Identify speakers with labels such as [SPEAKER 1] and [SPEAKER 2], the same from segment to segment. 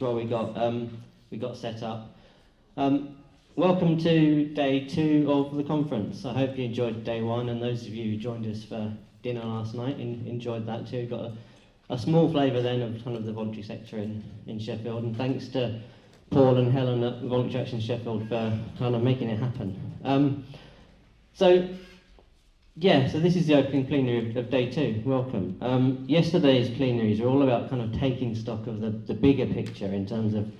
[SPEAKER 1] Well, we got set up. Welcome to day 2 of the conference. I hope you enjoyed day 1, and those of you who joined us for dinner last night enjoyed that too. Got a small flavour then of kind of the voluntary sector in Sheffield, and thanks to Paul and Helen at Voluntary Action Sheffield for kind of making it happen. So this is the opening plenary of day 2. Welcome. Yesterday's plenaries are all about kind of taking stock of the bigger picture in terms of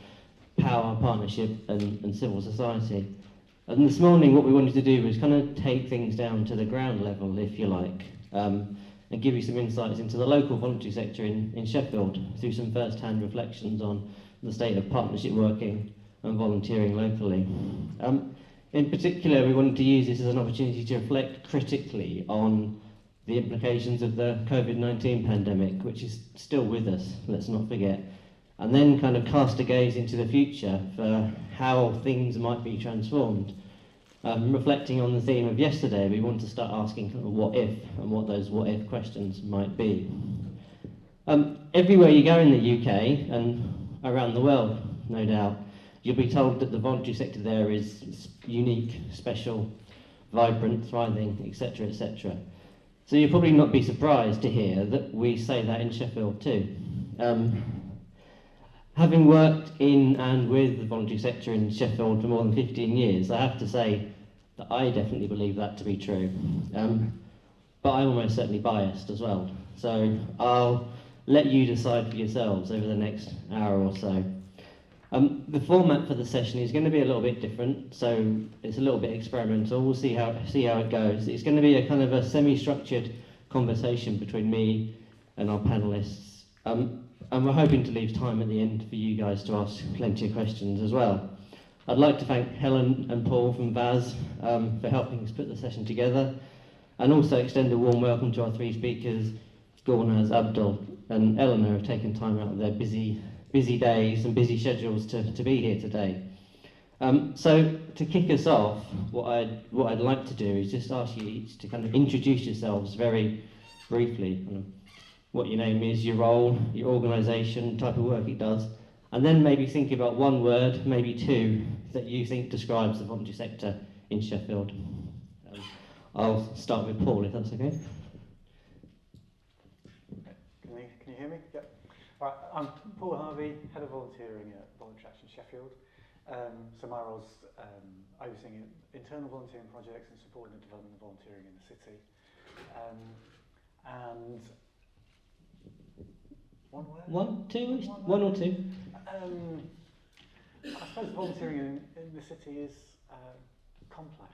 [SPEAKER 1] power, partnership and civil society. And this morning what we wanted to do was kind of take things down to the ground level, if you like, and give you some insights into the local voluntary sector in Sheffield through some first-hand reflections on the state of partnership working and volunteering locally. In particular, we wanted to use this as an opportunity to reflect critically on the implications of the COVID-19 pandemic, which is still with us, let's not forget, and then kind of cast a gaze into the future for how things might be transformed. Reflecting on the theme of yesterday, we want to start asking kind of what if, and what those what if questions might be. Everywhere you go in the UK, and around the world, no doubt, you'll be told that the voluntary sector there is unique, special, vibrant, thriving, etc., etc. So you'll probably not be surprised to hear that we say that in Sheffield too. Having worked in and with the voluntary sector in Sheffield for more than 15 years, I have to say that I definitely believe that to be true. But I'm almost certainly biased as well. So I'll let you decide for yourselves over the next hour or so. The format for the session is going to be a little bit different, so it's a little bit experimental. We'll see how it goes. It's going to be a kind of a semi-structured conversation between me and our panellists, and we're hoping to leave time at the end for you guys to ask plenty of questions as well. I'd like to thank Helen and Paul from VAS for helping us put the session together, and also extend a warm welcome to our 3 speakers, Gulnaz, Abdul and Eleanor, who have taken time out of their busy days and busy schedules to be here today. So to kick us off, what I'd like to do is just ask you each to kind of introduce yourselves very briefly, kind of what your name is, your role, your organisation, type of work it does, and then maybe think about one word, maybe 2, that you think describes the voluntary sector in Sheffield. I'll start with Paul, if that's okay.
[SPEAKER 2] Can you hear me? Yep. Right, I'm Paul Harvey, Head of Volunteering at Voluntary Action Sheffield. So my role's overseeing internal volunteering projects and supporting the development of volunteering in the city. And one word?
[SPEAKER 1] One or two?
[SPEAKER 2] I suppose volunteering in the city is complex.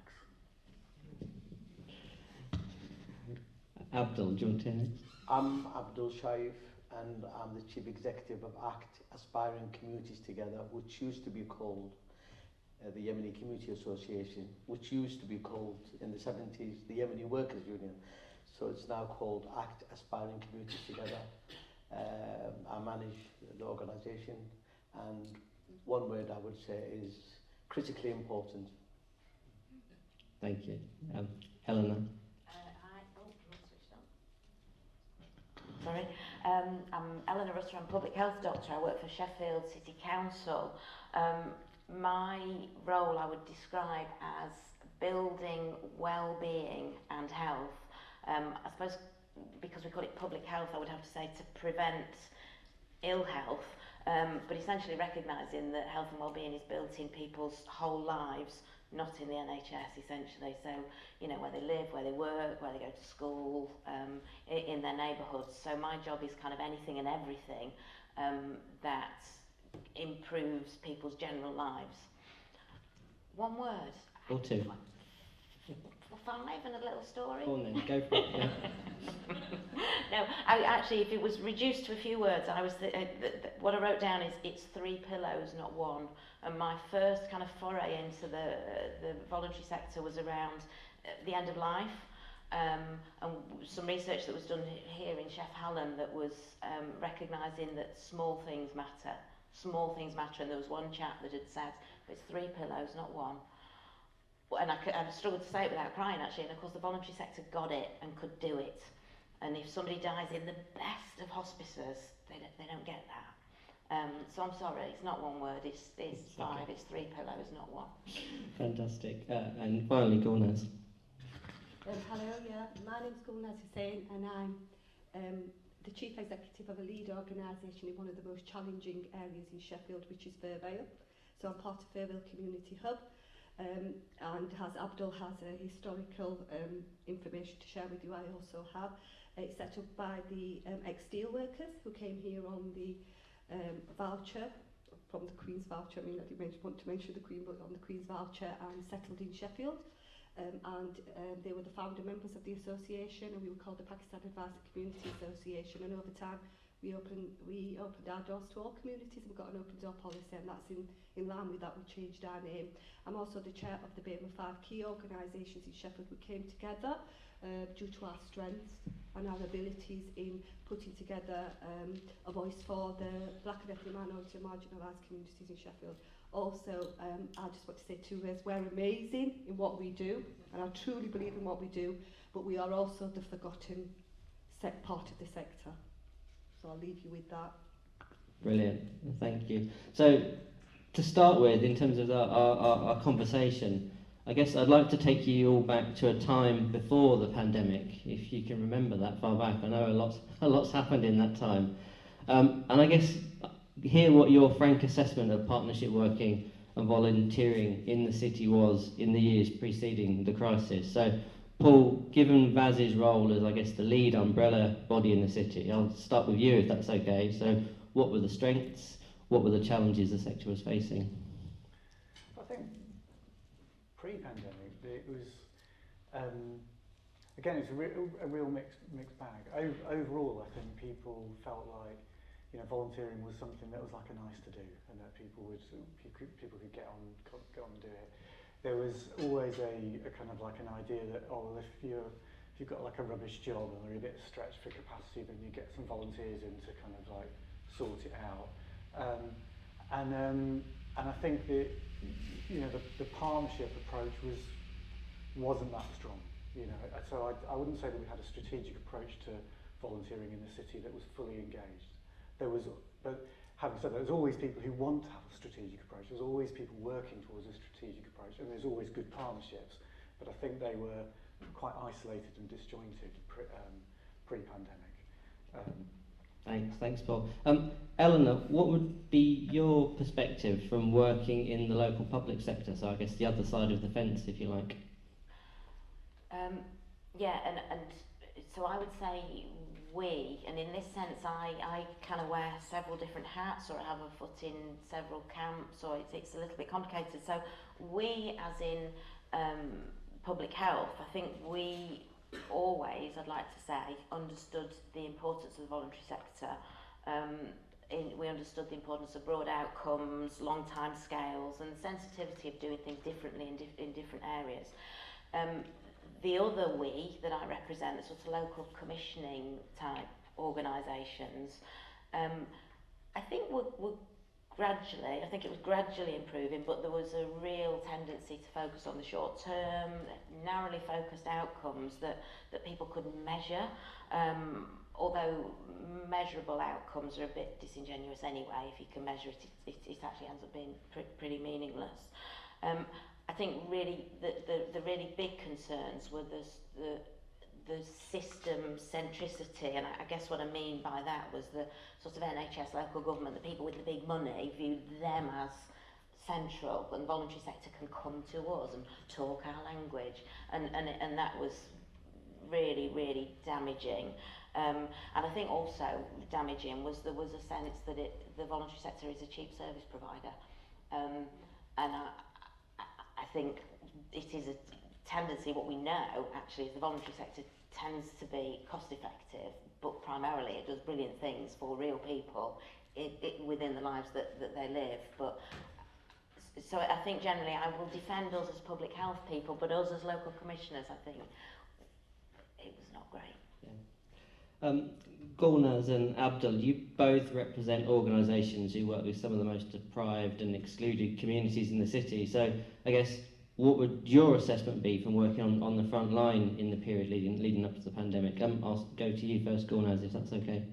[SPEAKER 1] Abdul, do you want to next?
[SPEAKER 3] I'm Abdul, Shaif, and I'm the Chief Executive of ACT, Aspiring Communities Together, which used to be called the Yemeni Community Association, which used to be called in the 70s the Yemeni Workers Union. So it's now called ACT, Aspiring Communities Together. I manage the organisation, and one word I would say is critically important.
[SPEAKER 1] Thank you. Eleanor.
[SPEAKER 4] Sorry. I'm Eleanor, Rutter. I'm a public health doctor. I work for Sheffield City Council. My role I would describe as building well-being and health. I suppose because we call it public health, I would have to say to prevent ill health, but essentially recognising that health and well-being is built in people's whole lives, not in the NHS essentially. So, you know, where they live, where they work, where they go to school, in their neighbourhoods. So my job is kind of anything and everything that improves people's general lives. One word.
[SPEAKER 1] Or 2.
[SPEAKER 4] 5 and a little story.
[SPEAKER 1] Go on then, go for it. Yeah.
[SPEAKER 4] No, actually, if it was reduced to a few words, what I wrote down is it's 3 pillows, not 1. And my first kind of foray into the voluntary sector was around the end of life, and some research that was done here in Hallam that was recognising that small things matter. Small things matter, and there was one chap that had said, it's 3 pillows, not 1. And I struggled to say it without crying, actually, and of course the voluntary sector got it and could do it. And if somebody dies in the best of hospices, they don't get that. So I'm sorry, it's not one word, it's five,
[SPEAKER 1] okay.
[SPEAKER 4] it's three pillows, not one.
[SPEAKER 1] Fantastic. And finally, Gulnaz.
[SPEAKER 5] Hello, yeah. My name's Gulnaz Hussain and I'm the Chief Executive of a lead organisation in one of the most challenging areas in Sheffield, which is Firvale. So I'm part of Firvale Community Hub and Abdul has a historical information to share with you. I also have. It's set up by the ex-steel workers who came here on the voucher, from the Queen's voucher. I mean, I didn't want to mention the Queen, but on the Queen's voucher and settled in Sheffield. They were the founder members of the association, and we were called the Pakistan Advisory Community Association. And over time, we opened our doors to all communities. We've got an open door policy, and that's in line with that. We changed our name. I'm also the chair of the Burma 5 key organisations in Sheffield. We came together due to our strengths and our abilities in putting together a voice for the black and ethnic minority and marginalised communities in Sheffield. Also, I just want to say two words. We're amazing in what we do, and I truly believe in what we do, but we are also the forgotten part of the sector. So I'll leave you with that.
[SPEAKER 1] Brilliant, thank you. So, to start with, in terms of our conversation, I guess I'd like to take you all back to a time before the pandemic, if you can remember that far back. I know a lot's happened in that time. And I guess hear what your frank assessment of partnership working and volunteering in the city was in the years preceding the crisis. So, Paul, given Vaz's role as, I guess, the lead umbrella body in the city, I'll start with you if that's okay. So, what were the strengths? What were the challenges the sector was facing?
[SPEAKER 2] I think pre-pandemic, it was, again, it's a real mixed bag. Overall, I think people felt like, you know, volunteering was something that was like a nice to do, and that people could get on and do it. There was always a kind of like an idea that, oh, well, if you've got like a rubbish job and you're a bit stretched for capacity, then you get some volunteers in to kind of like sort it out. And I think that, you know, the partnership approach wasn't that strong. You know, so I wouldn't say that we had a strategic approach to volunteering in the city that was fully engaged. But having said that, there's always people who want to have a strategic approach. There's always people working towards a strategic approach, and there's always good partnerships. But I think they were quite isolated and disjointed pre-pandemic.
[SPEAKER 1] Thanks, Paul. Eleanor, what would be your perspective from working in the local public sector? So I guess the other side of the fence, if you like.
[SPEAKER 4] Yeah, and so I would say and in this sense I kind of wear several different hats, or I have a foot in several camps, or it's a little bit complicated. So we, as in public health, I think we always, I'd like to say, understood the importance of the voluntary sector. We understood the importance of broad outcomes, long time scales, and the sensitivity of doing things differently in different areas. The other we that I represent, the sort of local commissioning type organisations, I think we're gradually, I think it was gradually improving, but there was a real tendency to focus on the short term, narrowly focused outcomes that people could measure, although measurable outcomes are a bit disingenuous anyway. If you can measure it, it actually ends up being pretty meaningless. I think really the really big concerns were the system centricity, and I guess what I mean by that was the sort of NHS local government, the people with the big money viewed them as central, and the voluntary sector can come to us and talk our language, and that was really damaging. And I think also damaging was there was a sense that the voluntary sector is a cheap service provider, and I think it is a tendency, what we know actually is the voluntary sector tends to be cost effective, but primarily it does brilliant things for real people within the lives that they live. But so I think generally I will defend us as public health people, but us as local commissioners, I think it was not great.
[SPEAKER 1] Yeah. Gulnaz and Abdul, you both represent organisations who work with some of the most deprived and excluded communities in the city. So I guess, what would your assessment be from working on the front line in the period leading up to the pandemic? I'll go to you first, Gulnaz, if that's okay.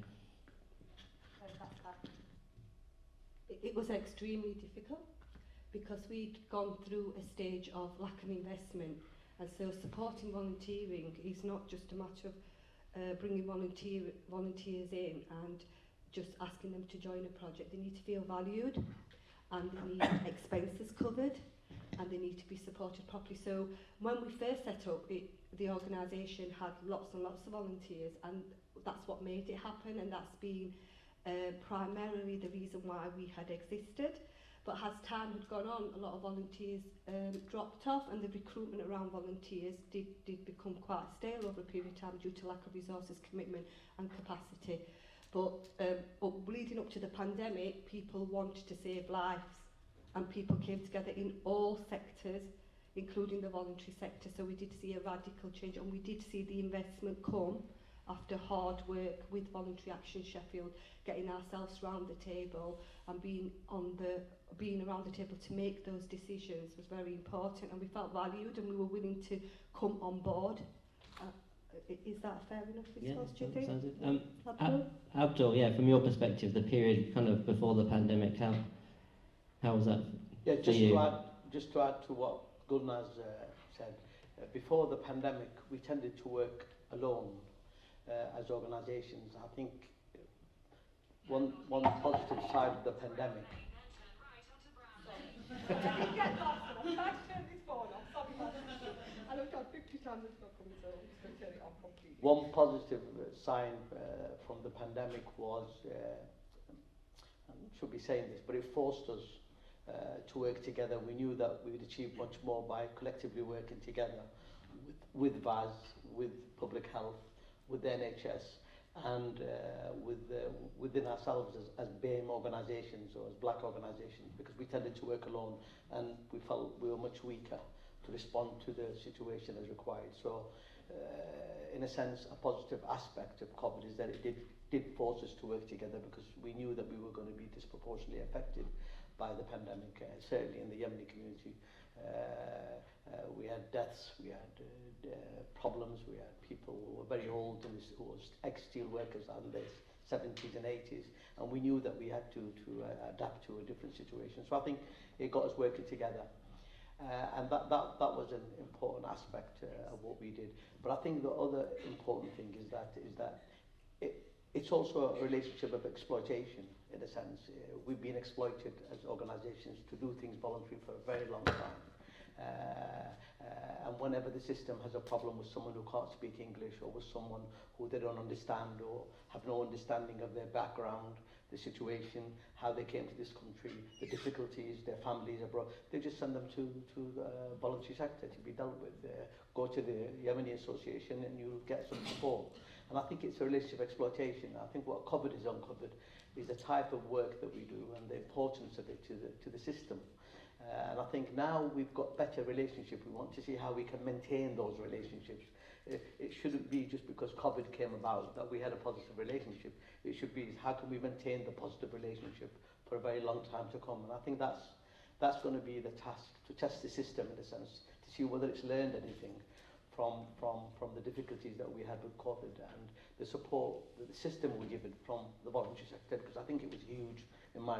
[SPEAKER 5] it was extremely difficult because we'd gone through a stage of lack of investment, and so supporting volunteering is not just a matter of bringing volunteers in and just asking them to join a project. They need to feel valued, and they need expenses covered, and they need to be supported properly. So when we first set up, the organisation had lots and lots of volunteers, and that's what made it happen, and that's been primarily the reason why we had existed. But as time had gone on, a lot of volunteers dropped off, and the recruitment around volunteers did become quite stale over a period of time due to lack of resources, commitment and capacity. But leading up to the pandemic, people wanted to save lives, and people came together in all sectors, including the voluntary sector. So we did see a radical change, and we did see the investment come after hard work with Voluntary Action Sheffield, getting ourselves round the table and being around the table to make those decisions was very important, and we felt valued, and we were willing to come on board. Is that a fair enough response, do you think?
[SPEAKER 1] Sounds good.
[SPEAKER 5] Abdul?
[SPEAKER 1] Abdul, yeah, from your perspective, the period kind of before the pandemic, how was that for you?
[SPEAKER 3] Just to add to what Gulnaz said, before the pandemic, we tended to work alone as organisations. I think one positive side of the pandemic. One positive sign from the pandemic was, I should be saying this, but it forced us to work together. We knew that we would achieve much more by collectively working together with VAS, with public health, with the NHS, and within ourselves as BAME organisations or as black organisations, because we tended to work alone and we felt we were much weaker to respond to the situation as required. So in a sense, a positive aspect of COVID is that it did force us to work together, because we knew that we were going to be disproportionately affected by the pandemic, certainly in the Yemeni community. We had deaths, we had problems, we had people who were very old and who were ex-steel workers in their 70s and 80s, and we knew that we had to adapt to a different situation. So I think it got us working together, and that was an important aspect of what we did. But I think the other important thing is that it's also a relationship of exploitation, in a sense. We've been exploited as organisations to do things voluntary for a very long time. And whenever the system has a problem with someone who can't speak English, or with someone who they don't understand or have no understanding of their background, the situation, how they came to this country, the difficulties, their families abroad, they just send them to the voluntary sector to be dealt with. Go to the Yemeni Association and you'll get some support. And I think it's a relationship of exploitation. I think what COVID has uncovered is the type of work that we do and the importance of it to the system. And I think now we've got better relationship. We want to see how we can maintain those relationships. It shouldn't be just because COVID came about that we had a positive relationship. It should be how can we maintain the positive relationship for a very long time to come. And I think that's going to be the task, to test the system in a sense, to see whether it's learned anything from the difficulties that we had with COVID, and the support that the system was given from the voluntary sector, because I think it was huge in my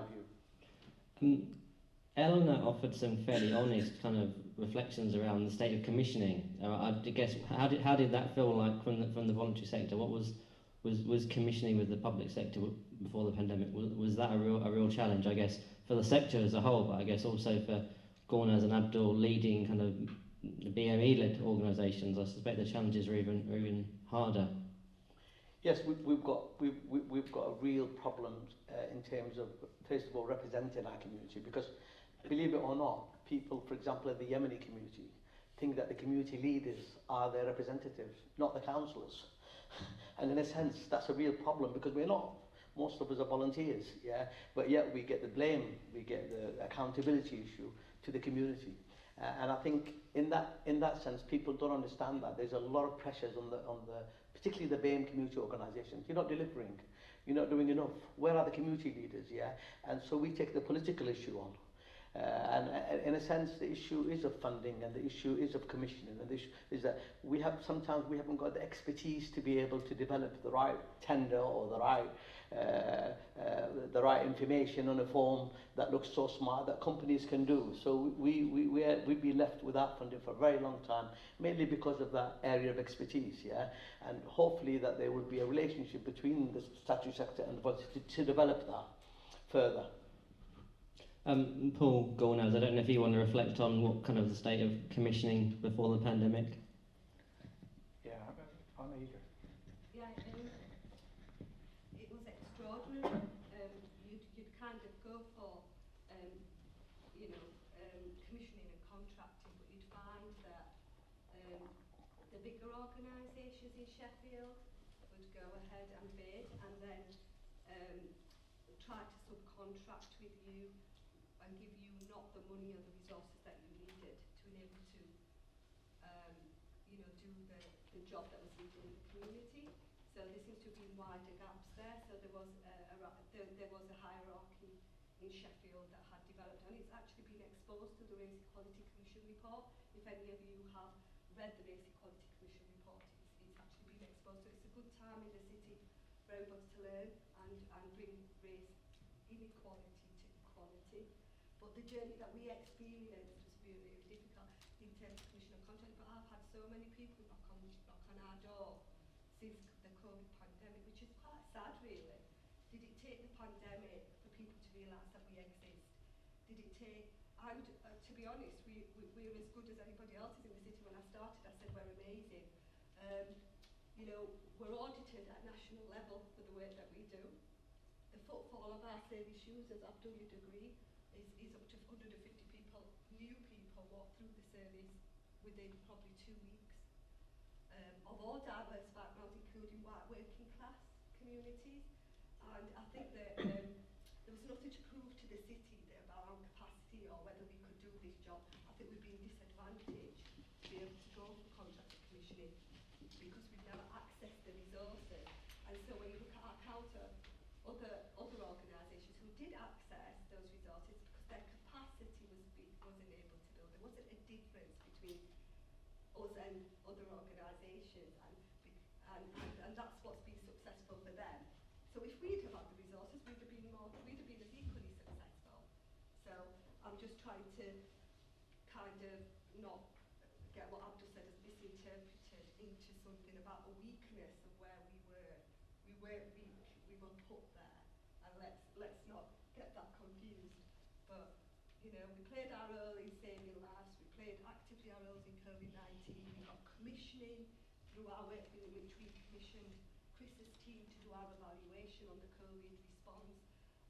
[SPEAKER 3] view.
[SPEAKER 1] Eleanor offered some fairly honest kind of reflections around the state of commissioning. I guess how did that feel like from the voluntary sector? What was commissioning with the public sector before the pandemic? Was that a real challenge, I guess, for the sector as a whole, but I guess also for Gulnaz and Abdul leading kind of the BME-led organisations? I suspect the challenges are even harder.
[SPEAKER 3] Yes, we've got a real problem in terms of, first of all, representing our community, because believe it or not, people, for example, in the Yemeni community, think that the community leaders are their representatives, not the councillors. And in a sense, that's a real problem, because we're not. Most of us are volunteers, yeah, but yet we get the blame, we get the accountability issue to the community. And I think in that sense, people don't understand that. There's a lot of pressures on the particularly the BAME community organisations. You're not delivering, you're not doing enough. Where are the community leaders, yeah? And so we take the political issue on. And in a sense, the issue is of funding, and the issue is of commissioning, and the issue is that sometimes we haven't got the expertise to be able to develop the right tender or the right the right information on a form that looks so smart that companies can do. So we've been left without funding for a very long time, mainly because of that area of expertise, yeah? And hopefully that there will be a relationship between the statutory sector and the voluntary to develop that further.
[SPEAKER 1] Paul Gulnaz, I don't know if you want to reflect on what kind of the state of commissioning before the pandemic.
[SPEAKER 2] Yeah, I'm eager.
[SPEAKER 5] Yeah, it was extraordinary. You'd kind of go for, commissioning and contracting, but you'd find that the bigger organisations in Sheffield would go ahead and bid and then try to subcontract with you and give you not the money or the resources that you needed to enable to, do the job that was needed in the community. So there seems to have been wider gaps there. So there was a hierarchy in Sheffield that had developed, and it's actually been exposed to the Race Equality Commission report. If any of you have read the Race Equality Commission report, it's actually been exposed. So it's a good time in the city for everybody to learn and bring race inequality to equality. But the journey that we experienced was really, really difficult in terms of commission and contract. But I've had so many people knock on our door since the COVID pandemic, which is quite sad, really. Did it take the pandemic for people to realise that we exist? Did it take? To be honest, we're as good as anybody else is in the city. When I started, I said we're amazing. We're audited at national level for the work that we do. The footfall of our service users, Abdul, you'd agree, is up to 150 people, new people walk through the service within probably 2 weeks. Of all diverse backgrounds, including white working class communities. And I think that there was nothing to prove to the city about our capacity or whether we could do this job. I think we've been disadvantaged to be able to go for contract commissioning because we've never accessed the resources. And so when you look at our counter, other organisations who did access those resources because their capacity wasn't able to build. There wasn't a difference between us and other organisations, and that's what's been successful for them. So if we'd have had the resources, we'd have been as equally successful. So I'm just trying to kind of not get what Abdul said as misinterpreted into something about a weakness of where we were. We weren't weak, we were put there, and let's not get that confused. But we played our role in saving lives. We played actively our roles in COVID-19. We got commissioning through our work in which we commissioned Chris's team to do our evaluation on the COVID response,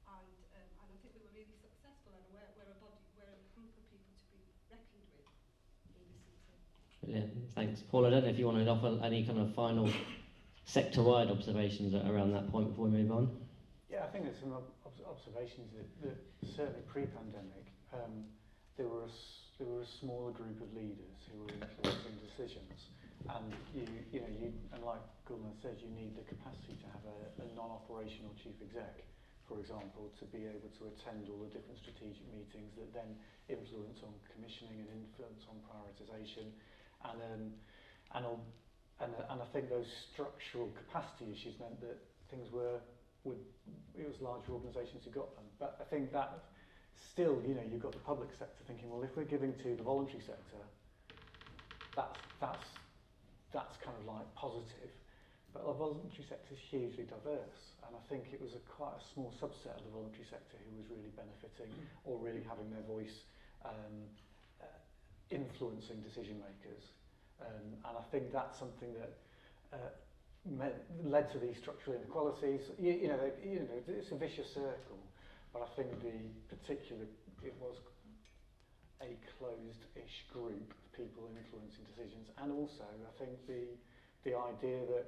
[SPEAKER 5] and I think we were really successful. And we're a group of people to be reckoned with in the city.
[SPEAKER 1] Brilliant, thanks, Paul. I don't know if you want to offer any kind of final sector-wide observations around that point before we move on.
[SPEAKER 2] Yeah, I think there's some observations that certainly pre-pandemic, there were a smaller group of leaders who were influencing decisions, and and like Gulnaz said, you need the capacity to have a non-operational chief exec, for example, to be able to attend all the different strategic meetings that then influence on commissioning and influence on prioritisation, and I think those structural capacity issues meant that things it was larger organisations who got them. But I think that still, you've got the public sector thinking, well, if we're giving to the voluntary sector, that's kind of like positive. But the voluntary sector is hugely diverse, and I think it was quite a small subset of the voluntary sector who was really benefiting or really having their voice influencing decision makers. And I think that's something that led to these structural inequalities. It's a vicious circle, but I think it was a closed-ish group of people influencing decisions, and also I think the idea that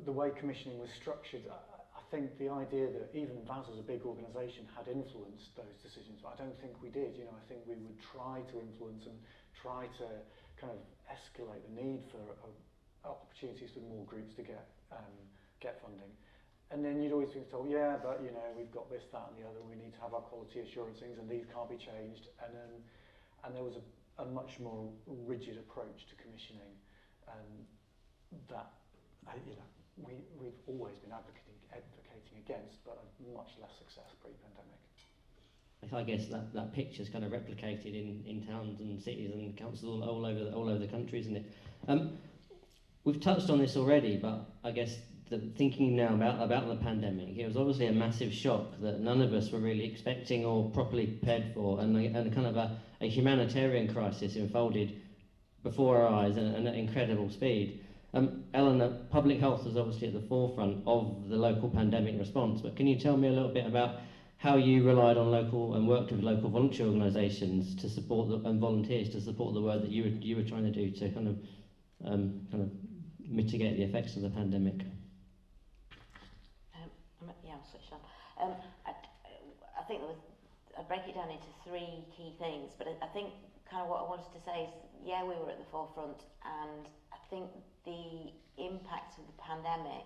[SPEAKER 2] the way commissioning was structured, I think the idea that even VAS as a big organisation had influenced those decisions, but I don't think we did. I think we would try to influence and try to kind of escalate the need for opportunities for more groups to get funding. And then you'd always be told, yeah, but we've got this, that, and the other. We need to have our quality assurance things, and these can't be changed. And there was a much more rigid approach to commissioning, that we've always been advocating advocating against, but much less success pre-pandemic.
[SPEAKER 1] I guess that picture's kind of replicated in towns and cities and councils all over the country, isn't it? We've touched on this already, but I guess thinking now about the pandemic, it was obviously a massive shock that none of us were really expecting or properly prepared for, and kind of a humanitarian crisis unfolded before our eyes at an incredible speed. Eleanor, public health was obviously at the forefront of the local pandemic response, but can you tell me a little bit about how you relied on local and worked with local voluntary organisations to support and volunteers to support the work that you were trying to do to kind of mitigate the effects of the pandemic?
[SPEAKER 4] Yeah, I'll switch on. I think I'd break it down into three key things, but I think kind of what I wanted to say is, yeah, we were at the forefront, and I think the impact of the pandemic,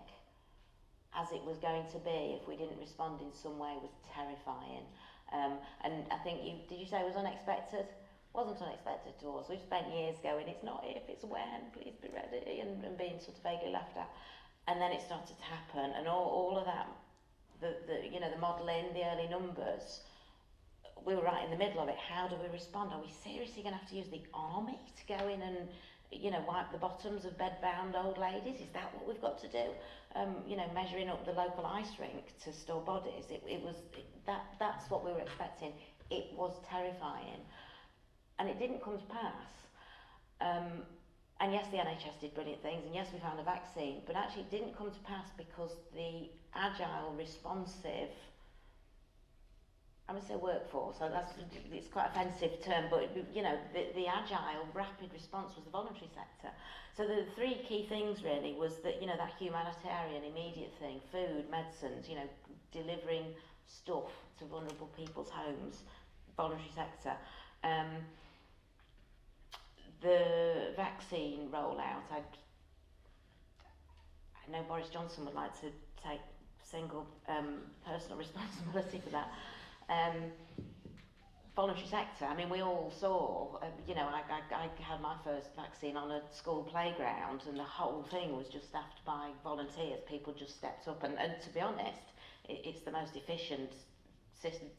[SPEAKER 4] as it was going to be if we didn't respond in some way, was terrifying. And I think did you say it was unexpected? Wasn't unexpected to us. We've spent years going, it's not if, it's when, please be ready, and being sort of vaguely laughed at. And then it started to happen, and all of that, the modelling, the early numbers, we were right in the middle of it. How do we respond? Are we seriously going to have to use the army to go in and, wipe the bottoms of bed-bound old ladies? Is that what we've got to do? Measuring up the local ice rink to store bodies. That's what we were expecting. It was terrifying. And it didn't come to pass. And yes, the NHS did brilliant things, and yes, we found a vaccine, but actually it didn't come to pass because the agile, responsive, I'm going to say workforce, so it's quite an offensive term, but the agile, rapid response was the voluntary sector. So the three key things really was that, that humanitarian, immediate thing, food, medicines, delivering stuff to vulnerable people's homes, voluntary sector. The vaccine rollout, I know Boris Johnson would like to take single personal responsibility for that. Voluntary sector, I mean, we all saw, I had my first vaccine on a school playground, and the whole thing was just staffed by volunteers. People just stepped up, and to be honest, it's the most efficient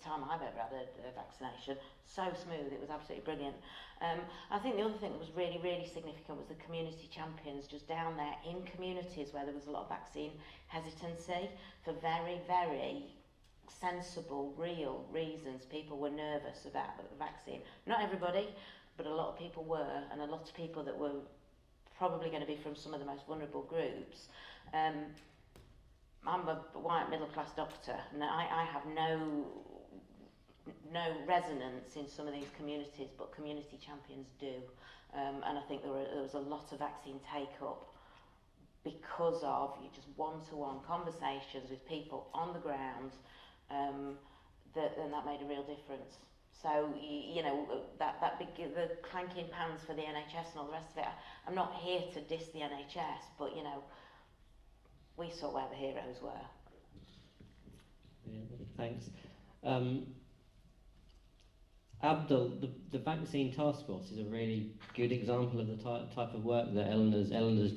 [SPEAKER 4] time I've ever had a vaccination. So smooth, it was absolutely brilliant. I think the other thing that was really, really significant was the community champions just down there in communities where there was a lot of vaccine hesitancy for very, very sensible, real reasons. People were nervous about the vaccine. Not everybody, but a lot of people were, and a lot of people that were probably going to be from some of the most vulnerable groups. I'm a white middle-class doctor, and I have no resonance in some of these communities, but community champions do. And I think there was a lot of vaccine take-up because of just one-to-one conversations with people on the ground, and that made a real difference. So, the clanking pans for the NHS and all the rest of it, I'm not here to diss the NHS, but, we saw where the heroes were.
[SPEAKER 1] Yeah, thanks. Abdul, the vaccine task force is a really good example of the type of work that Eleanor's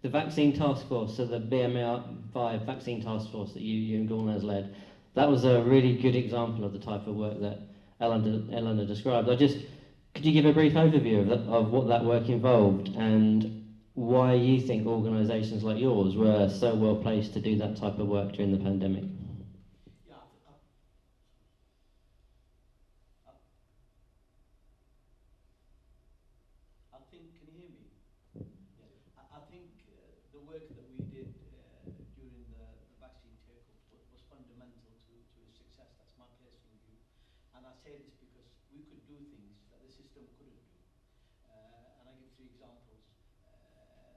[SPEAKER 1] the vaccine task force, so the BMR5 vaccine task force that you and Gulnaz led. That was a really good example of the type of work that Eleanor described. Could you give a brief overview of what that work involved and why you think organisations like yours were so well placed to do that type of work during the pandemic?
[SPEAKER 6] I think, can you hear me? Yeah. I think the work that we did during the vaccine take-up was fundamental to its success. That's my personal view. And I say this because we could do things that the system couldn't do. And I give three examples.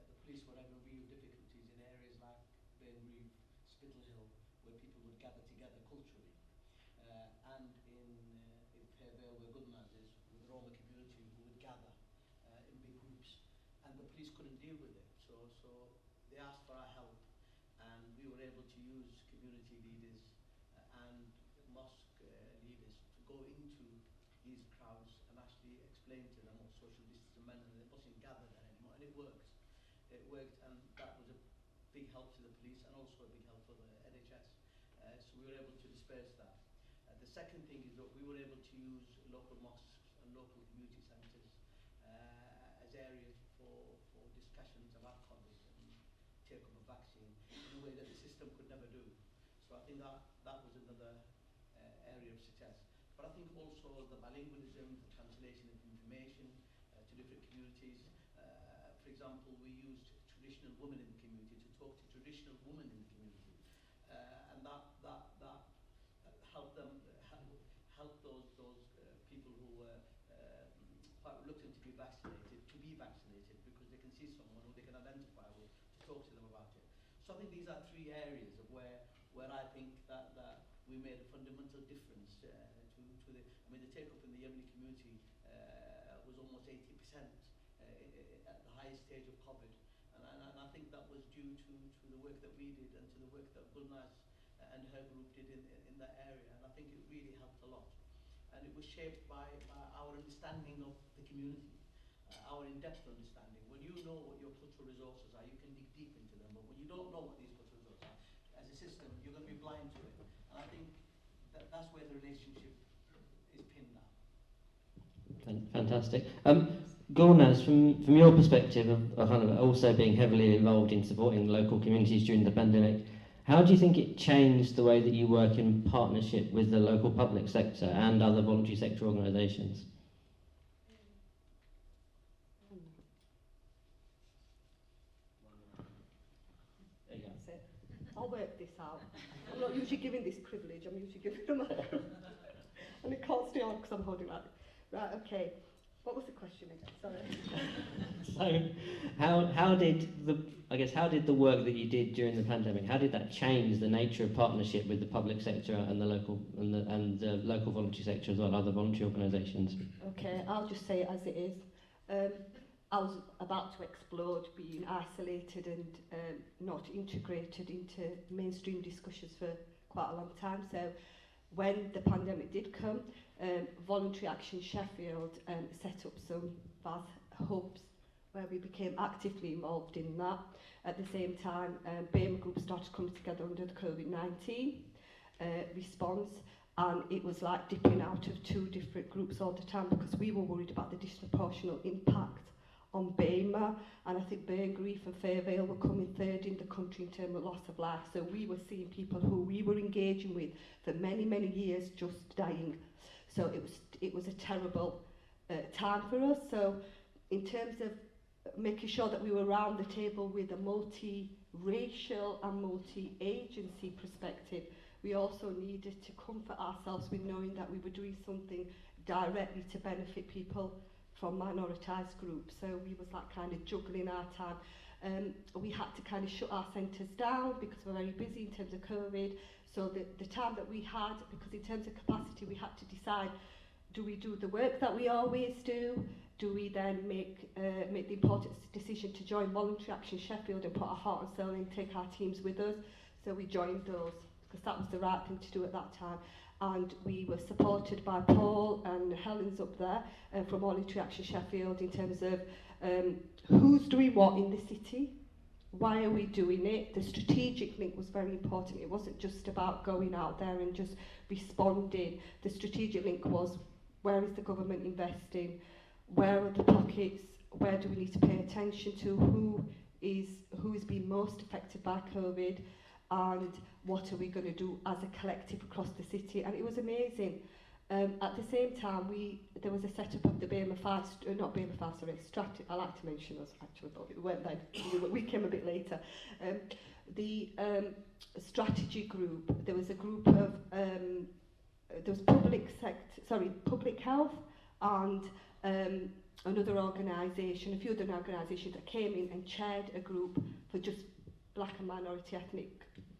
[SPEAKER 6] The police were having real difficulties in areas like Bainbridge, Spittle Hill, where people would gather together culturally. And in Firvale, where Gulnaz is, with the Roma community who would gather in big groups. And the police couldn't deal with it. So they asked for our help, and we were able to use community leaders and mosque leaders to go into these crowds and actually explain to them what social distance meant, and it wasn't gathered there anymore, and it worked. It worked, and that was a big help to the police and also a big help for the so we were able to disperse that. The second thing is that we were able to use local mosques and local community centres as areas for discussions about COVID and take up a vaccine in a way that the system could never do. So I think that was another area of success. But I think also the bilingualism, the translation of information to different communities. For example, we used traditional women in the community to talk to traditional women in the community, and that helped them help those people who were quite reluctant to be vaccinated because they can see someone who they can identify with to talk to them about it. So I think these are three areas of where I think that we made a fundamental difference to the. I mean, the take up in the Yemeni community was almost 80% at the highest stage of COVID, and I think that was due to the work that we did and to the work that Gulnaz and her group did in that area, and I think it really helped a lot. And it was shaped by our understanding of the community, our in-depth understanding. When you know what your cultural resources are, you can dig deep into them, but when you don't know what these cultural resources are, as a system, you're going to be blind to it. And I think that's where the relationship is pinned now.
[SPEAKER 1] Fantastic. Gulnaz, from your perspective of kind of also being heavily involved in supporting local communities during the pandemic, how do you think it changed the way that you work in partnership with the local public sector and other voluntary sector organisations?
[SPEAKER 5] I'll work this out. I'm not usually given this privilege, I'm usually given them and it can't stay on because I'm holding that. Right, okay. What was the question again? Sorry.
[SPEAKER 1] So, how did the work that you did during the pandemic, how did that change the nature of partnership with the public sector and the local voluntary sector as well, other voluntary organisations?
[SPEAKER 5] Okay, I'll just say it as it is. I was about to explode, being isolated and not integrated into mainstream discussions for quite a long time. So when the pandemic did come, Voluntary Action Sheffield set up some VAS hubs where we became actively involved in that. At the same time, BAME Group started coming together under the COVID-19 response, and it was like dipping out of two different groups all the time because we were worried about the disproportionate impact on BAME, and I think Burn Grief and Firvale were coming third in the country in terms of loss of life. So we were seeing people who we were engaging with for many, many years just dying. So it was a terrible time for us. So in terms of making sure that we were around the table with a multi-racial and multi-agency perspective, we also needed to comfort ourselves with knowing that we were doing something directly to benefit people from minoritized groups. So we was like kind of juggling our time. We had to kind of shut our centres down because we're very busy in terms of COVID. So the time that we had, because in terms of capacity, we had to decide, do we do the work that we always do? Do we then make the important decision to join Voluntary Action Sheffield and put our heart and soul in, take our teams with us? So we joined those because that was the right thing to do at that time. And we were supported by Paul and Helen's up there from Voluntary Action Sheffield in terms of who's doing what in the city, why are we doing it. The strategic link was very important. It wasn't just about going out there and just responding. The strategic link was, where is the government investing, where are the pockets, where do we need to pay attention to, who is being most affected by COVID, and what are we going to do as a collective across the city. And it was amazing. At the same time, there was a setup of the BAME 5, not BAME 5, sorry, I like to mention us actually, but it weren't then, we came a bit later. The strategy group, there was a group of, there was public health and another organisation, a few other organisations that came in and chaired a group for just black and minority ethnic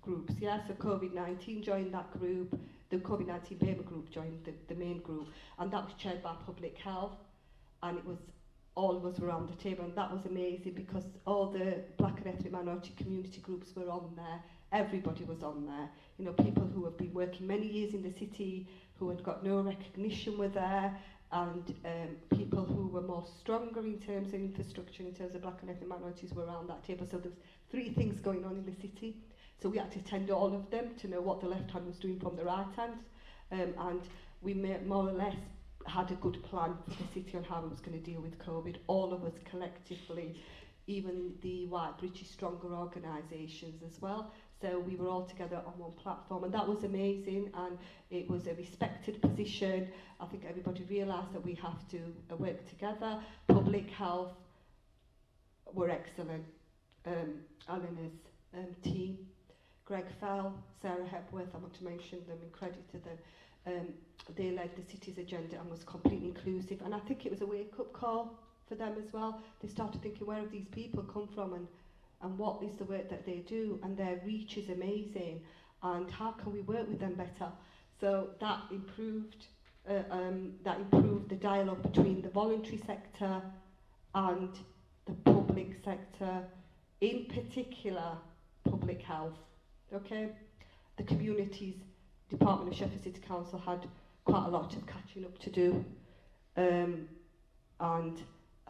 [SPEAKER 5] groups. Yeah, so COVID-19 joined that group, the COVID-19 BAME group joined the main group, and that was chaired by public health, and it was all of us were around the table, and that was amazing because all the black and ethnic minority community groups were on there, everybody was on there. You know, people who have been working many years in the city, who had got no recognition were there, and people who were more stronger in terms of infrastructure, in terms of black and ethnic minorities were around that table. So there's three things going on in the city. So we had to attend all of them to know what the left hand was doing from the right hand. And we more or less had a good plan for the city on how it was going to deal with COVID. All of us collectively, even the white British Stronger organisations as well. So we were all together on one platform, and that was amazing, and it was a respected position. I think everybody realised that we have to work together. Public health were excellent. Eleanor's team, Greg Fell, Sarah Hepworth, I want to mention them in credit to them. They led the city's agenda and was completely inclusive, and I think it was a wake-up call for them as well. They started thinking, where have these people come from, and what is the work that they do, and their reach is amazing, and how can we work with them better? So that improved the dialogue between the voluntary sector and the public sector, in particular public health. Okay, the communities department of Sheffield City Council had quite a lot of catching up to do, and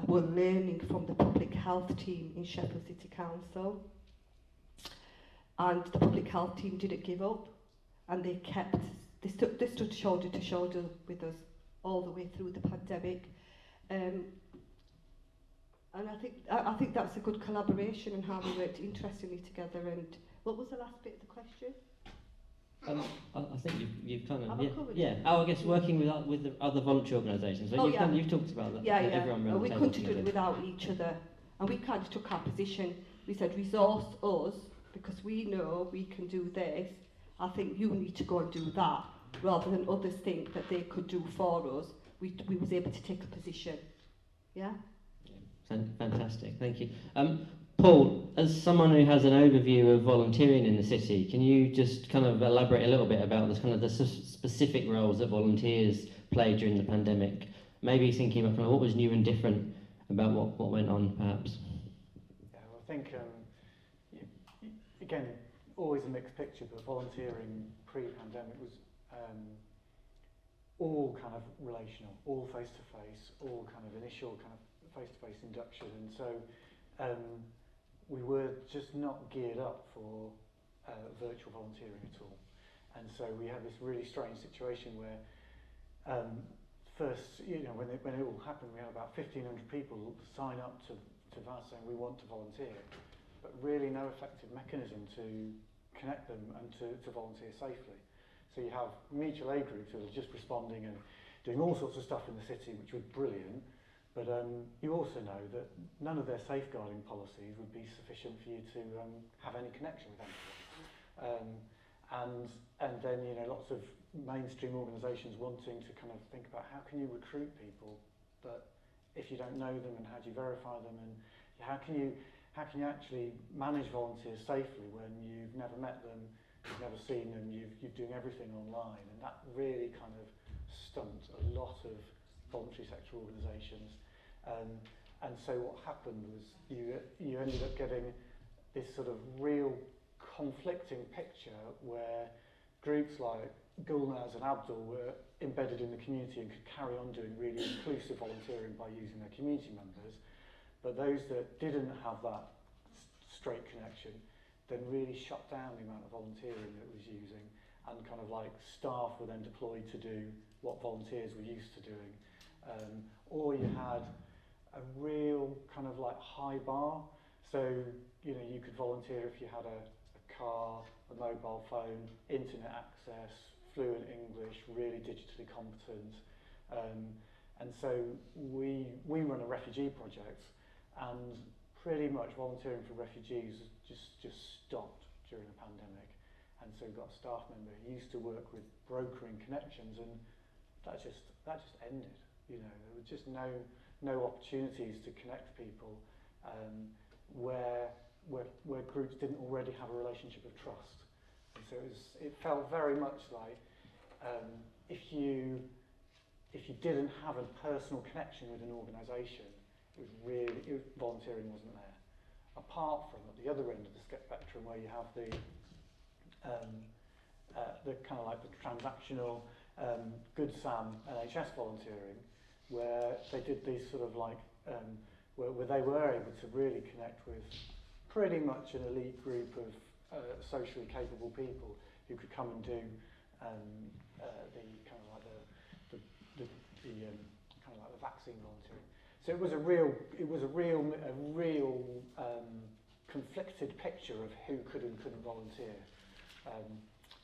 [SPEAKER 5] were learning from the public health team in Sheffield City Council. And the public health team didn't give up, and they stood shoulder to shoulder with us all the way through the pandemic. And I think that's a good collaboration and how we worked interestingly together. And what was the last bit of the question?
[SPEAKER 1] I think you've kind
[SPEAKER 5] Have
[SPEAKER 1] of
[SPEAKER 5] I covered
[SPEAKER 1] yeah.
[SPEAKER 5] it?
[SPEAKER 1] Oh, I guess working with the other voluntary organisations. So you've talked about that.
[SPEAKER 5] Yeah.
[SPEAKER 1] Everyone around
[SPEAKER 5] We
[SPEAKER 1] the table
[SPEAKER 5] couldn't do it without each other, and we kind of took our position. We said, resource us, because we know we can do this. I think you need to go and do that, rather than others think that they could do for us. We was able to take a position. Yeah.
[SPEAKER 1] Fantastic, thank you. Paul, as someone who has an overview of volunteering in the city, can you just kind of elaborate a little bit about the specific roles that volunteers played during the pandemic? Maybe thinking about kind of what was new and different about what went on, perhaps.
[SPEAKER 2] Yeah, well, I think again, always a mixed picture, but volunteering pre-pandemic was all kind of relational, all face-to-face, all kind of initial kind of face-to-face induction, and so we were just not geared up for virtual volunteering at all. And so we had this really strange situation where first, when it all happened, we had about 1,500 people sign up to VAS saying we want to volunteer, but really no effective mechanism to connect them and to volunteer safely. So you have mutual aid groups who are just responding and doing all sorts of stuff in the city, which was brilliant. But you also know that none of their safeguarding policies would be sufficient for you to have any connection with anyone. And then lots of mainstream organisations wanting to kind of think about how can you recruit people, but if you don't know them, and how do you verify them, and how can you actually manage volunteers safely when you've never met them, you've never seen them, you're doing everything online, and that really kind of stumped a lot of voluntary sector organisations. And so what happened was you ended up getting this sort of real conflicting picture where groups like Gulnaz and Abdul were embedded in the community and could carry on doing really inclusive volunteering by using their community members, but those that didn't have that straight connection then really shut down the amount of volunteering that it was using, and kind of like staff were then deployed to do what volunteers were used to doing. Or you had a real kind of like high bar. So, you could volunteer if you had a car, a mobile phone, internet access, fluent English, really digitally competent. And so we run a refugee project, and pretty much volunteering for refugees just stopped during the pandemic. And so we've got a staff member who used to work with brokering connections, and that just ended. There was just no opportunities to connect people where groups didn't already have a relationship of trust. And so it felt very much like if you didn't have a personal connection with an organisation, volunteering wasn't there. Apart from at the other end of the spectrum, where you have the kind of like the transactional Good Sam NHS volunteering, where they did these sort of like where they were able to really connect with pretty much an elite group of socially capable people who could come and do the kind of like the kind of like the vaccine volunteering. So it was a real conflicted picture of who could and couldn't volunteer.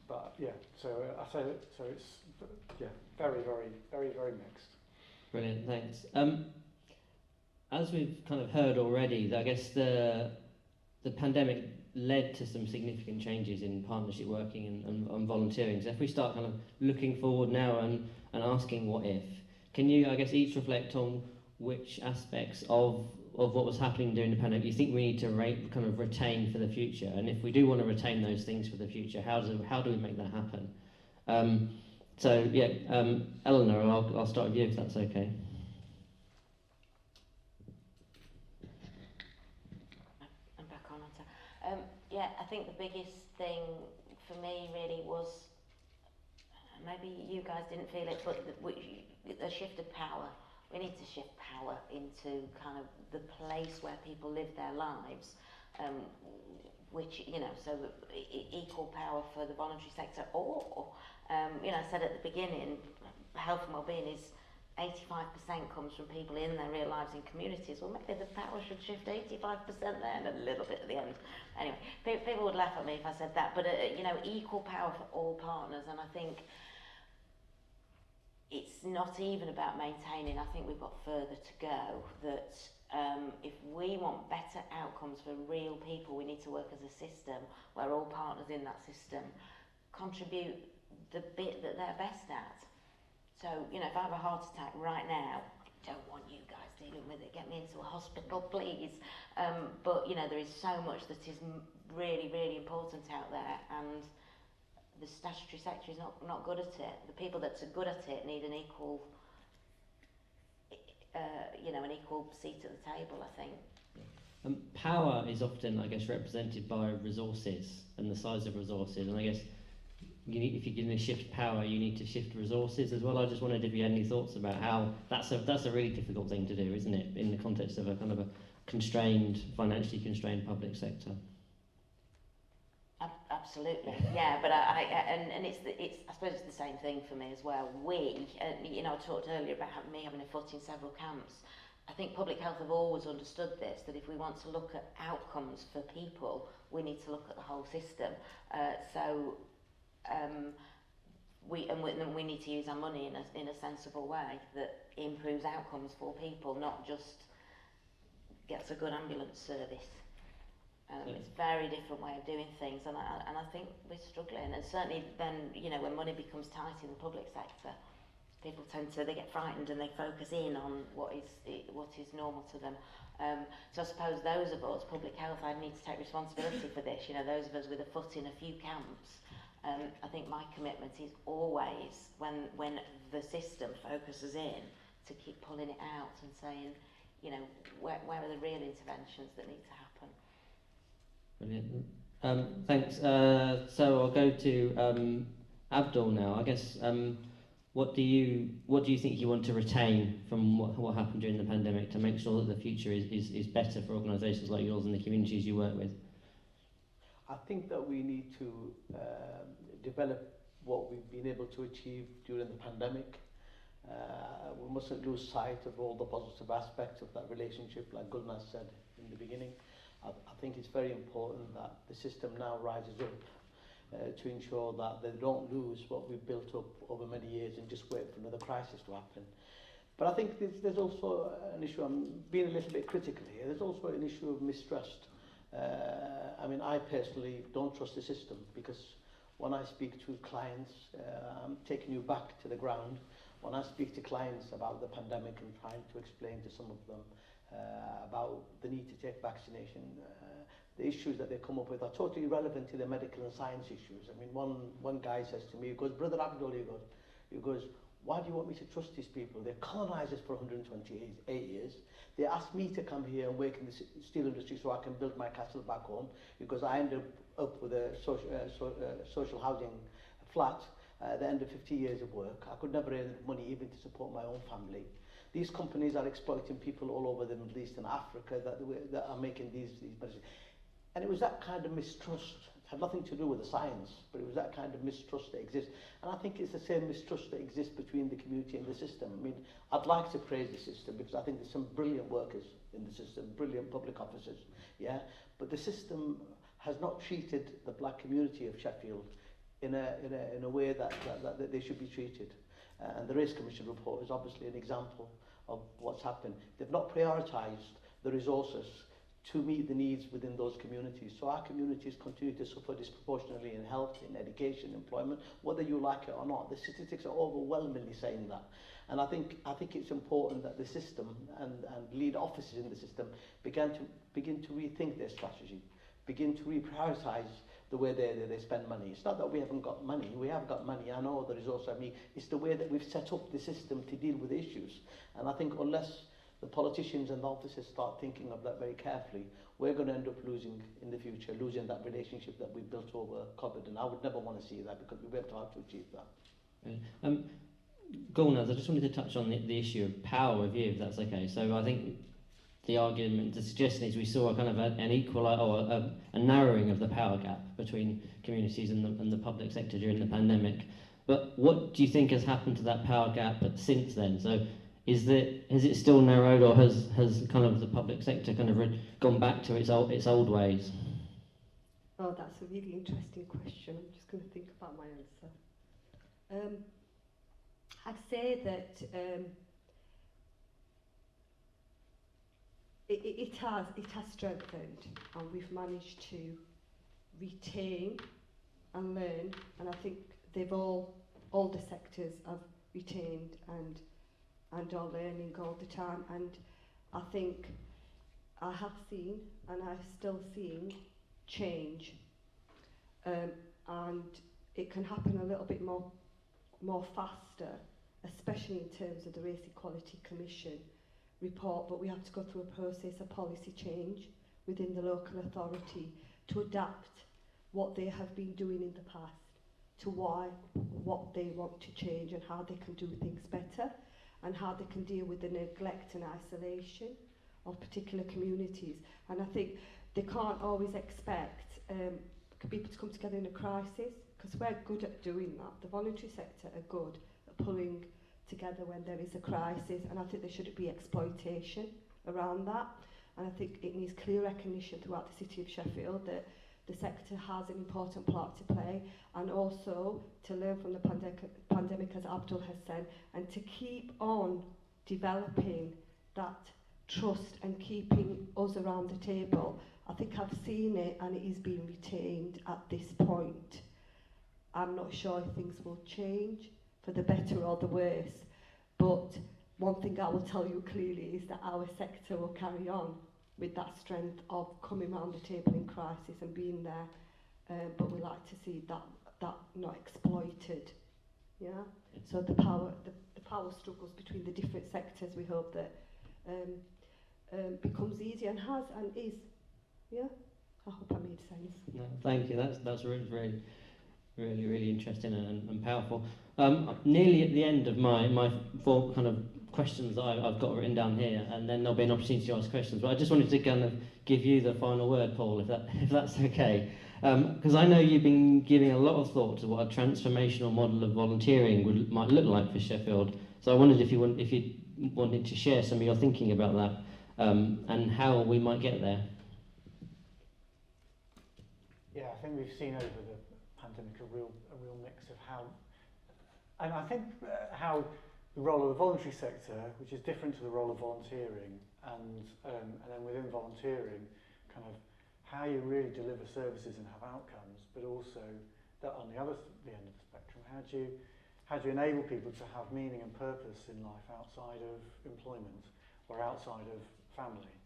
[SPEAKER 2] But yeah, so I say so it's very mixed.
[SPEAKER 1] Brilliant, thanks. As we've kind of heard already, I guess the pandemic led to some significant changes in partnership working and volunteering. So if we start kind of looking forward now and asking what if, can you, I guess, each reflect on which aspects of what was happening during the pandemic you think we need to kind of retain for the future? And if we do want to retain those things for the future, how do we make that happen? Eleanor, I'll start with you if that's okay.
[SPEAKER 4] I'm back on. I think the biggest thing for me really was, maybe you guys didn't feel it, but the shift of power. We need to shift power into kind of the place where people live their lives, which, so equal power for the voluntary sector, or, I said at the beginning, health and well-being is 85% comes from people in their real lives in communities. Well, maybe the power should shift 85% there and a little bit at the end. Anyway, people would laugh at me if I said that, but, equal power for all partners, and I think it's not even about maintaining. I think we've got further to go, that if we want better outcomes for real people, we need to work as a system where all partners in that system contribute the bit that they're best at. So, if I have a heart attack right now, I don't want you guys dealing with it, get me into a hospital, please. But, there is so much that is really, really important out there, and the statutory sector is not good at it. The people that are good at it need an equal, an equal seat at the table, I think.
[SPEAKER 1] Power is often, I guess, represented by resources and the size of resources, and I guess if you're going to shift power, you need to shift resources as well. I just wondered if you had any thoughts about how that's a really difficult thing to do, isn't it, in the context of a kind of a financially constrained public sector.
[SPEAKER 4] Absolutely, yeah, but it's I suppose it's the same thing for me as well. I talked earlier about me having a foot in several camps. I think public health have always understood this, that if we want to look at outcomes for people, we need to look at the whole system. We need to use our money in a sensible way that improves outcomes for people, not just gets a good ambulance service. It's a very different way of doing things, and I think we're struggling. And certainly then, when money becomes tight in the public sector, people they get frightened and they focus in on what is normal to them. So I suppose those of us, public health, I need to take responsibility for this. Those of us with a foot in a few camps. I think my commitment is always, when the system focuses in, to keep pulling it out and saying, where are the real interventions that need to happen.
[SPEAKER 1] Brilliant. Thanks. So I'll go to Abdul now. I guess what do you think you want to retain from what happened during the pandemic to make sure that the future is better for organisations like yours and the communities you work with?
[SPEAKER 3] I think that we need to develop what we've been able to achieve during the pandemic. We mustn't lose sight of all the positive aspects of that relationship, like Gulnaz said in the beginning. I think it's very important that the system now rises up to ensure that they don't lose what we've built up over many years and just wait for another crisis to happen. But I think there's also an issue, I'm being a little bit critical here, there's also an issue of mistrust. I personally don't trust the system, because when I speak to clients, I'm taking you back to the ground. When I speak to clients about the pandemic and trying to explain to some of them about the need to take vaccination, the issues that they come up with are totally irrelevant to the medical and science issues. One guy says to me, he goes, "Brother Abdul," he goes, "Why do you want me to trust these people? They colonized us for 128 years. They asked me to come here and work in the steel industry so I can build my castle back home, because I ended up with a social housing flat at the end of 50 years of work. I could never earn money even to support my own family. These companies are exploiting people all over the Middle East and Africa that are making these medicines." And it was that kind of mistrust had nothing to do with the science, but it was that kind of mistrust that exists. And I think it's the same mistrust that exists between the community and the system. I mean, I'd like to praise the system because I think there's some brilliant workers in the system, brilliant public officers, yeah? But the system has not treated the black community of Sheffield in a way that they should be treated. And the Race Commission report is obviously an example of what's happened. They've not prioritised the resources to meet the needs within those communities. So our communities continue to suffer disproportionately in health, in education, employment, whether you like it or not. The statistics are overwhelmingly saying that. And I think it's important that the system and lead officers in the system begin to rethink their strategy, begin to reprioritise the way they spend money. It's not that we haven't got money. We have got money. I know the resource. I mean, it's the way that we've set up the system to deal with issues. And I think unless the politicians and the officers start thinking of that very carefully, we're going to end up losing in the future, losing that relationship that we've built over COVID. And I would never want to see that because we've worked hard to achieve that.
[SPEAKER 1] Gulnaz, I just wanted to touch on the issue of power review, if that's okay. So I think the argument, the suggestion is we saw a kind of an equal or a narrowing of the power gap between communities and the public sector during the pandemic. But what do you think has happened to that power gap since then? So has it still narrowed, or has kind of the public sector kind of gone back to its old ways?
[SPEAKER 5] Oh, that's a really interesting question. I'm just going to think about my answer. I'd say that it has strengthened, and we've managed to retain and learn, and I think they've all the sectors have retained and are learning all the time. And I think I have seen, and I'm still seeing, change, and it can happen a little bit more faster, especially in terms of the Race Equality Commission report, but we have to go through a process of policy change within the local authority to adapt what they have been doing in the past to what they want to change and how they can do things better and how they can deal with the neglect and isolation of particular communities. And I think they can't always expect people to come together in a crisis, because we're good at doing that. The voluntary sector are good at pulling together when there is a crisis, and I think there shouldn't be exploitation around that. And I think it needs clear recognition throughout the city of Sheffield that the sector has an important part to play, and also to learn from the pandemic, as Abdul has said, and to keep on developing that trust and keeping us around the table. I think I've seen it, and it is being retained at this point. I'm not sure if things will change for the better or the worse, but one thing I will tell you clearly is that our sector will carry on with that strength of coming around the table in crisis and being there, but we like to see that not exploited. Yeah. So the power struggles between the different sectors, we hope that becomes easier and has and is. Yeah. I hope I made sense.
[SPEAKER 1] No, thank you. That's really interesting and powerful. Nearly at the end of my four kind of questions that I've got written down here, and then there'll be an opportunity to ask questions. But I just wanted to kind of give you the final word, Paul, if that's okay. Because I know you've been giving a lot of thought to what a transformational model of volunteering might look like for Sheffield. So I wondered if you wanted to share some of your thinking about that, and how we might get there.
[SPEAKER 2] Yeah, I think we've seen over the pandemic a real mix of how, and I think how the role of the voluntary sector, which is different to the role of volunteering, and then within volunteering, kind of how you really deliver services and have outcomes, but also that on the end of the spectrum, how do you enable people to have meaning and purpose in life outside of employment or outside of family,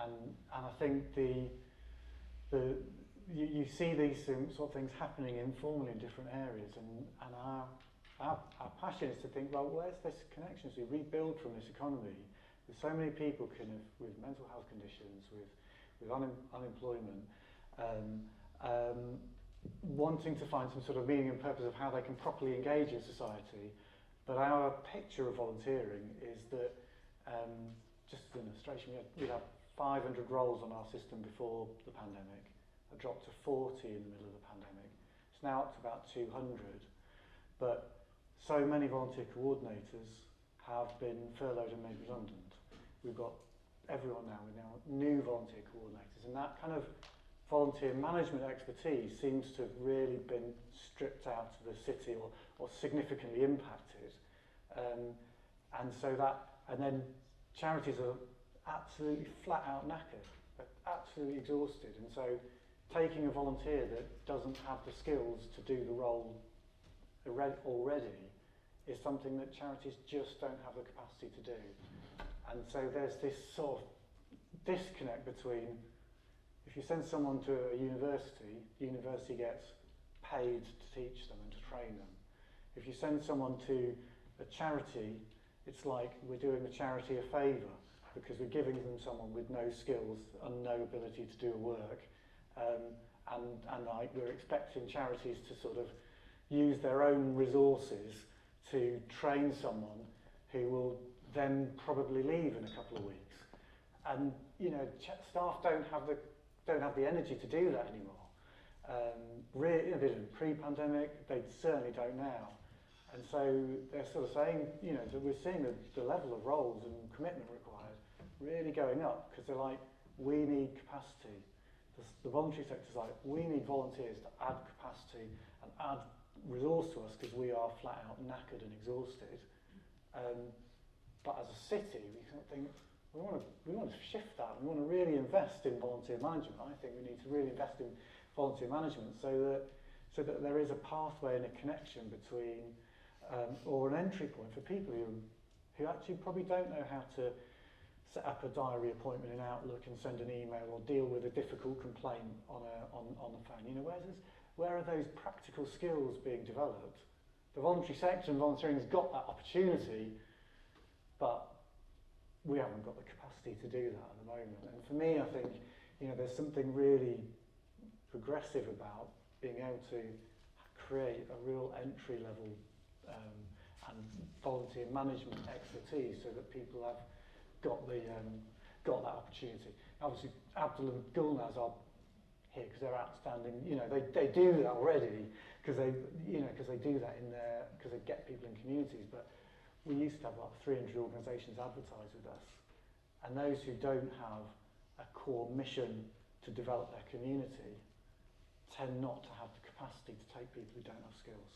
[SPEAKER 2] and I think you see these sort of things happening informally in different areas, and our passion is to think, well, where's this connection? So we rebuild from this economy. There's so many people kind of with mental health conditions, with unemployment, wanting to find some sort of meaning and purpose of how they can properly engage in society. But our picture of volunteering is that, just as an illustration, we had 500 roles on our system before the pandemic. It dropped to 40 in the middle of the pandemic. It's now up to about 200, but so many volunteer coordinators have been furloughed and made redundant. We've got everyone now, we're now new volunteer coordinators, and that kind of volunteer management expertise seems to have really been stripped out of the city or significantly impacted. And so that, and then charities are absolutely flat out knackered, they're absolutely exhausted, and so taking a volunteer that doesn't have the skills to do the role already is something that charities just don't have the capacity to do. And so there's this sort of disconnect between, if you send someone to a university, the university gets paid to teach them and to train them. If you send someone to a charity, it's like we're doing the charity a favour because we're giving them someone with no skills and no ability to do work. And like we're expecting charities to sort of use their own resources to train someone who will then probably leave in a couple of weeks. And you know, staff don't have the energy to do that anymore. Really, they didn't pre-pandemic, they certainly don't now. And so they're sort of saying, you know, that we're seeing the level of roles and commitment required really going up because they're like, we need capacity. The voluntary sector's like, we need volunteers to add capacity and add resource to us because we are flat out knackered and exhausted. But as a city, we kind of think, we want to shift that. We want to really invest in volunteer management. I think we need to really invest in volunteer management so that there is a pathway and a connection between, or an entry point for people who actually probably don't know how to set up a diary appointment in Outlook and send an email or deal with a difficult complaint on the phone. You know, where are those practical skills being developed? The voluntary sector and volunteering has got that opportunity, but we haven't got the capacity to do that at the moment. And for me, I think, you know, there's something really progressive about being able to create a real entry level and volunteer management expertise so that people have got that opportunity. Obviously, Abdul and Gulnaz are here because they're outstanding. You know, they do that already because they do that because they get people in communities. But we used to have like 300 organisations advertise with us, and those who don't have a core mission to develop their community tend not to have the capacity to take people who don't have skills.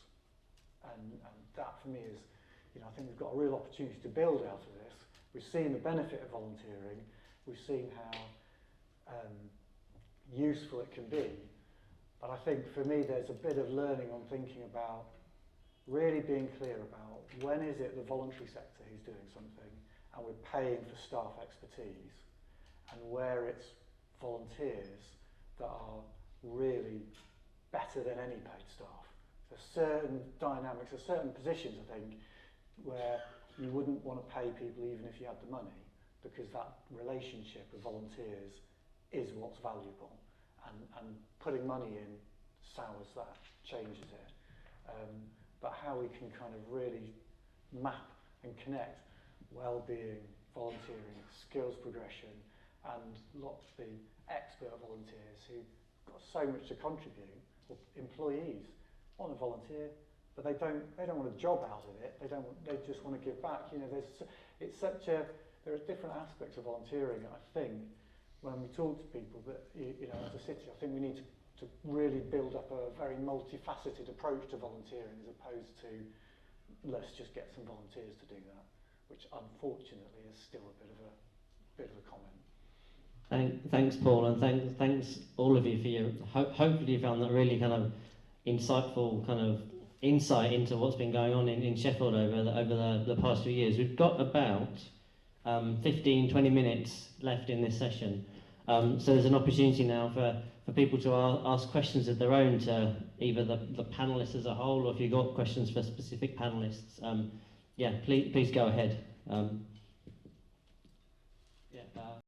[SPEAKER 2] And that for me is, you know, I think we've got a real opportunity to build out of this. We've seen the benefit of volunteering, we've seen how useful it can be, but I think for me there's a bit of learning on thinking about really being clear about when is it the voluntary sector who's doing something and we're paying for staff expertise, and where it's volunteers that are really better than any paid staff. There's certain dynamics, there's certain positions I think where you wouldn't want to pay people even if you had the money, because that relationship with volunteers is what's valuable, and putting money in sours that, changes it. But how we can kind of really map and connect well-being, volunteering, skills progression, and lots of the expert volunteers who've got so much to contribute, or employees want to volunteer, but they don't want a job out of it. They just want to give back. You know, there are different aspects of volunteering. I think when we talk to people that, you know, as a city, I think we need to really build up a very multifaceted approach to volunteering, as opposed to let's just get some volunteers to do that, which unfortunately is still a bit of a comment.
[SPEAKER 1] Thanks, Paul, and thanks all of you for your. Hopefully, you found that really kind of insightful kind of insight into what's been going on in Sheffield over the past few years. We've got about 15-20 minutes left in this session, so there's an opportunity now for people to ask questions of their own to either the panellists as a whole, or if you've got questions for specific panellists, yeah, please go ahead.